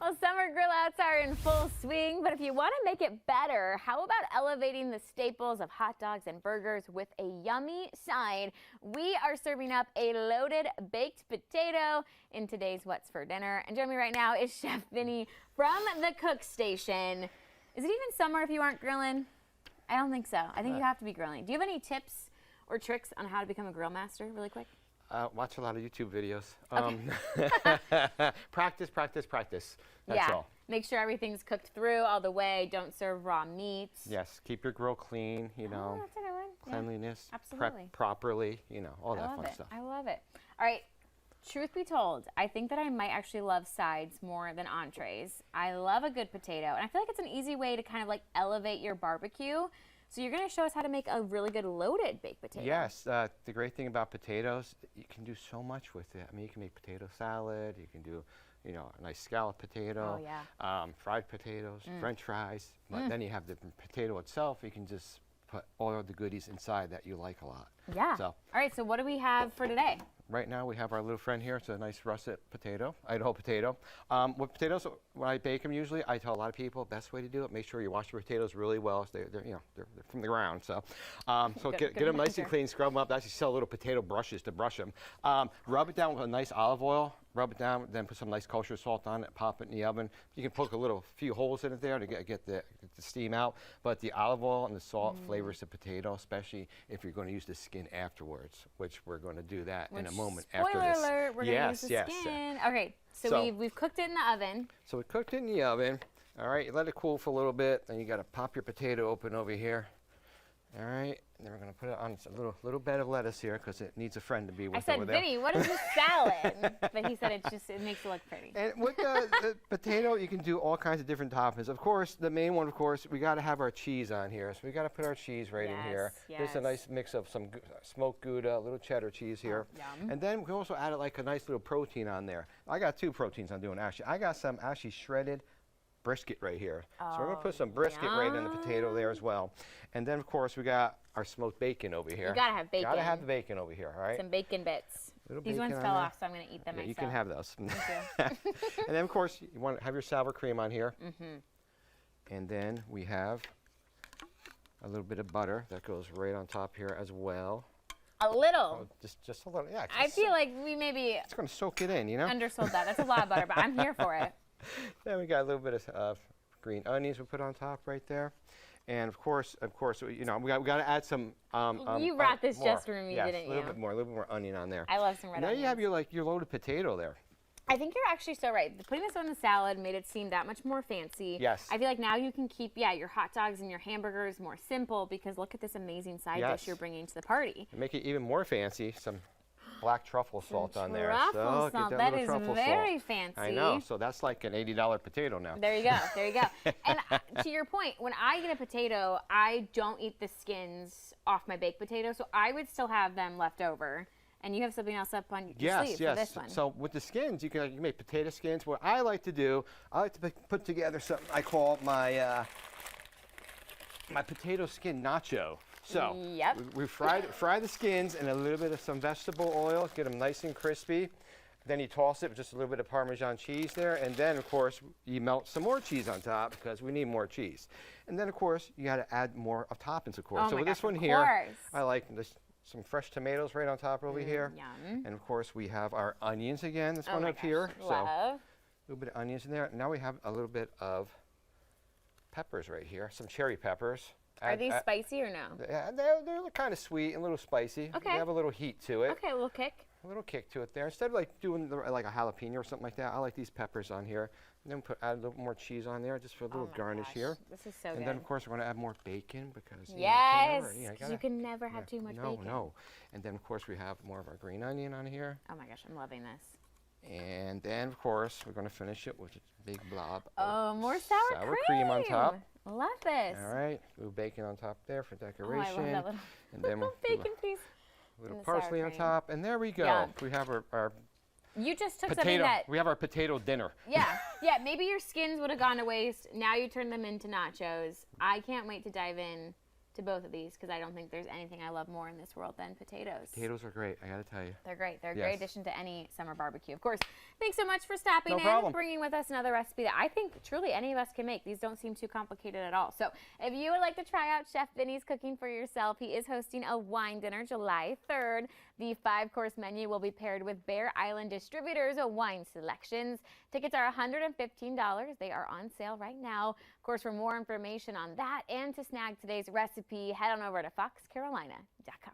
Well, summer grill outs are in full swing, but if you want to make it better, how about elevating the staples of hot dogs and burgers with a yummy side? We are serving up a loaded baked potato in today's What's for Dinner. And joining me right now is Chef Vinnie from the Cook Station. Is it even summer if you aren't grilling? I don't think so. I think you have to be grilling. Do you have any tips or tricks on how to become a grill master really quick? Watch a lot of YouTube videos. Okay. Practice, practice, practice. That's all. Make sure everything's cooked through all the way. Don't serve raw meats. Yes, keep your grill clean, you know. Oh, that's a good one. Cleanliness. Yeah, absolutely. Prep properly, you know, all that fun stuff. I love it. All right. Truth be told, I think that I might actually love sides more than entrees. I love a good potato, and I feel like it's an easy way to kind of like elevate your barbecue. So you're going to show us how to make a really good loaded baked potato. Yes, the great thing about potatoes, you can do so much with it. I mean, you can make potato salad, you can do, you know, a nice scallop potato, fried potatoes, French fries. But then you have the potato itself, you can just put all of the goodies inside that you like a lot. Yeah. So, all right, so what do we have for today? Right now we have our little friend here. It's a nice russet potato, Idaho potato. With potatoes, when I bake them usually, I tell a lot of people, best way to do it, make sure you wash your potatoes really well. So they're from the ground. So, get them nice and clean, scrub them up. They actually sell little potato brushes to brush them. Rub it down with a nice olive oil. Rub it down, then put some nice kosher salt on it, pop it in the oven. You can poke a few holes in it there to get the steam out. But the olive oil and the salt flavors the potato, especially if you're going to use the skin afterwards, which we're going to do that in a moment after this. Spoiler alert, we're going to use the skin. Okay, so we've cooked it in the oven. So we cooked it in the oven. All right, you let it cool for a little bit. Then you got to pop your potato open over here. All right, and then we're going to put it on a little bed of lettuce here because it needs a friend to be with over there. I said, Vinnie, what is this salad? But he said it makes it look pretty. And with the potato, you can do all kinds of different toppings. Of course, the main one, of course, we got to have our cheese on here. So we got to put our cheese right in here. There's a nice mix of some smoked Gouda, a little cheddar cheese here. Yum. And then we can also add like a nice little protein on there. I got two proteins I'm doing actually. I got some actually shredded brisket right here. So we're going to put some brisket right in the potato there as well. And then, of course, we got our smoked bacon over here. You got to have bacon. Got to have the bacon over here, all right? Some bacon bits. These ones fell off, so I'm going to eat them myself. You can have those. Thank you. And then, of course, you want to have your sour cream on here. And then we have a little bit of butter that goes right on top here as well. A little. Oh, just a little, yeah. I feel like we maybe it's going to soak it in, you know? Undersold that. That's a lot of butter, but I'm here for it. Then we got a little bit of green onions we put on top right there. And of course, you know, we got to add some. You brought this just for me, didn't you? A little bit more onion on there. I love some red onions. Now you have your loaded potato there. I think you're actually so right. Putting this on the salad made it seem that much more fancy. Yes. I feel like now you can keep, your hot dogs and your hamburgers more simple because look at this amazing side dish you're bringing to the party. And make it even more fancy. Some black truffle salt on there. Truffle salt. That is very fancy. I know. So that's like an $80 potato now. There you go. There you go. And to your point, when I get a potato, I don't eat the skins off my baked potato, so I would still have them left over. And you have something else up on your sleeve for this one. So with the skins, you can make potato skins. What I like to do, I like to put together something I call my my potato skin nacho. So we fry the skins in a little bit of some vegetable oil, get them nice and crispy. Then you toss it with just a little bit of Parmesan cheese there. And then, of course, you melt some more cheese on top because we need more cheese. And then, of course, you got to add more of toppings, of course. So with this one here, I like some fresh tomatoes right on top over here. Yum. And, of course, we have our onions again. This one up here. Love. So a little bit of onions in there. Now we have a little bit of peppers right here, some cherry peppers. Are these spicy or no? Yeah, they're kind of sweet and a little spicy. Okay. They have a little heat to it. Okay, a little kick. A little kick to it there. Instead of like doing like a jalapeno or something like that, I like these peppers on here. And then add a little more cheese on there just for a little garnish here. This is so good. And then, of course, we're going to add more bacon because you can never have too much bacon. No. And then, of course, we have more of our green onion on here. Oh my gosh, I'm loving this. And then, of course, we're going to finish it with a big blob of more sour cream on top. Love this. All right, a little bacon on top there for decoration. Oh, I love that little, and then bacon piece. A little parsley on top, and there we go. Yum. We have our you just took potato. Something that We have our potato dinner. Yeah, maybe your skins would have gone to waste. Now you turn them into nachos. I can't wait to dive in to both of these because I don't think there's anything I love more in this world than potatoes. Potatoes are great, I gotta tell you. They're great. They're a Yes. great addition to any summer barbecue. Of course, thanks so much for stopping No in, problem. bringing with us another recipe that I think truly any of us can make. These don't seem too complicated at all. So if you would like to try out Chef Vinnie's cooking for yourself, he is hosting a wine dinner July 3rd. The 5-course menu will be paired with Bear Island Distributors wine selections. Tickets are $115. They are on sale right now. Of course, for more information on that and to snag today's recipe, head on over to foxcarolina.com.